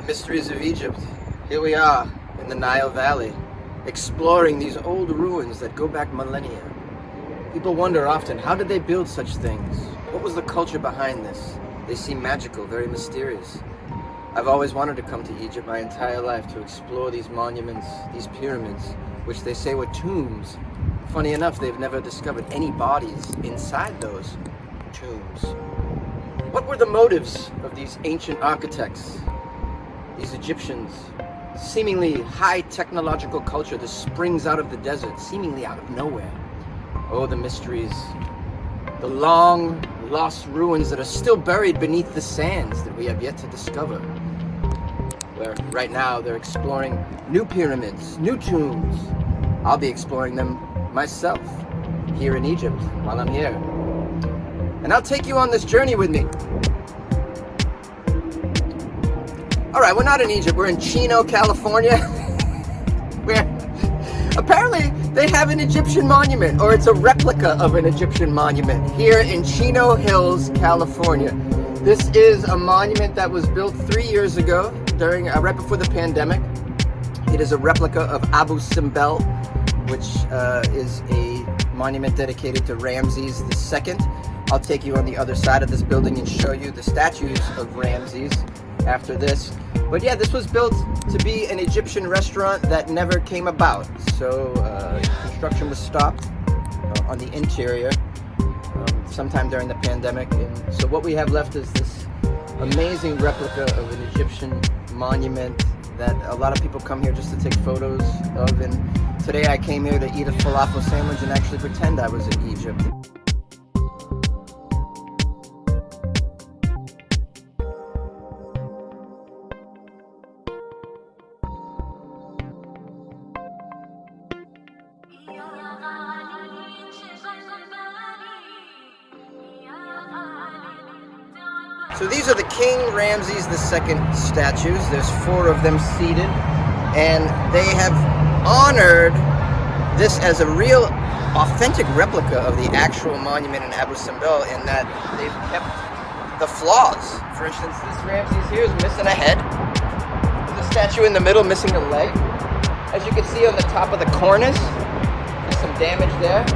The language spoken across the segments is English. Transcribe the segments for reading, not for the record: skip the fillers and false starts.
The mysteries of Egypt. Here we are in the Nile Valley, exploring these old ruins that go back millennia. People wonder often, how did they build such things? What was the culture behind this? They seem magical, very mysterious. I've always wanted to come to Egypt my entire life to explore these monuments, these pyramids, which they say were tombs. Funny enough, they've never discovered any bodies inside those tombs. What were the motives of these ancient architects, these Egyptians? Seemingly high technological culture that springs out of the desert, seemingly out of nowhere. Oh, the mysteries. The long lost ruins that are still buried beneath the sands that we have yet to discover. Where right now they're exploring new pyramids, new tombs. I'll be exploring them myself here in Egypt while I'm here. And I'll take you on this journey with me. All right, we're not in Egypt, we're in Chino, California, where apparently they have an Egyptian monument, or it's a replica of an Egyptian monument here in Chino Hills, California. This is a monument that was built 3 years ago, during right before the pandemic. It is a replica of Abu Simbel, which is a monument dedicated to Ramses II. I'll take you on the other side of this building and show you the statues of Ramses after this. But yeah, this was built to be an Egyptian restaurant that never came about. So construction was stopped on the interior sometime during the pandemic. And so what we have left is this amazing replica of an Egyptian monument that a lot of people come here just to take photos of. And today I came here to eat a falafel sandwich and actually pretend I was in Egypt. So these are the King Ramses II statues. There's 4 of them seated, and they have honored this as a real authentic replica of the actual monument in Abu Simbel, in that they've kept the flaws. For instance, this Ramses here is missing a head. There's a statue in the middle missing a leg. As you can see on the top of the cornice, there's some damage there.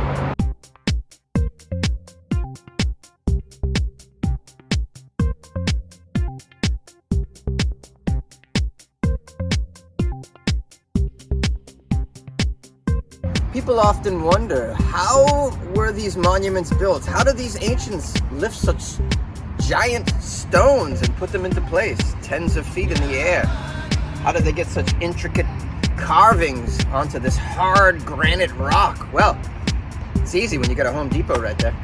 People often wonder, how were these monuments built? How did these ancients lift such giant stones and put them into place, tens of feet in the air? How did they get such intricate carvings onto this hard granite rock? Well, it's easy when you got a Home Depot right there.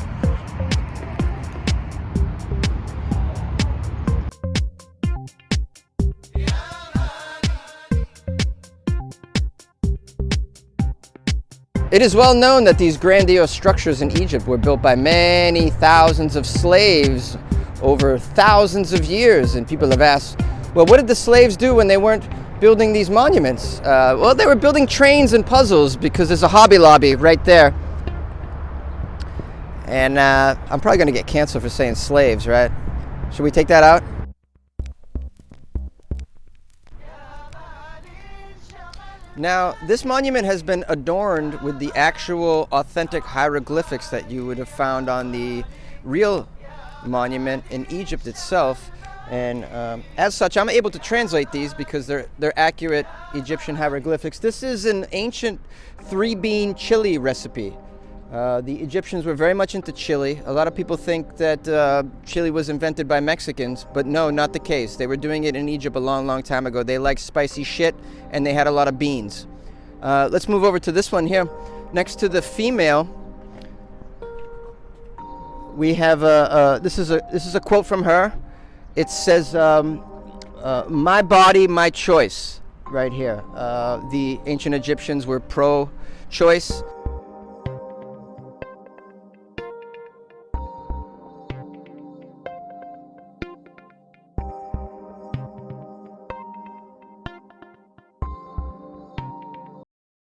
It is well known that these grandiose structures in Egypt were built by many thousands of slaves over thousands of years. And people have asked, well, what did the slaves do when they weren't building these monuments? Well, they were building trains and puzzles, because there's a Hobby Lobby right there. And I'm probably going to get canceled for saying slaves, right? Should we take that out? Now, this monument has been adorned with the actual authentic hieroglyphics that you would have found on the real monument in Egypt itself. And as such, I'm able to translate these because they're accurate Egyptian hieroglyphics. This is an ancient 3-bean chili recipe. The Egyptians were very much into chili. A lot of people think that chili was invented by Mexicans, but no, not the case. They were doing it in Egypt a long, long time ago. They liked spicy shit, and they had a lot of beans. Let's move over to this one here. Next to the female, we have this is a quote from her. It says, "My body, my choice," right here. The ancient Egyptians were pro-choice.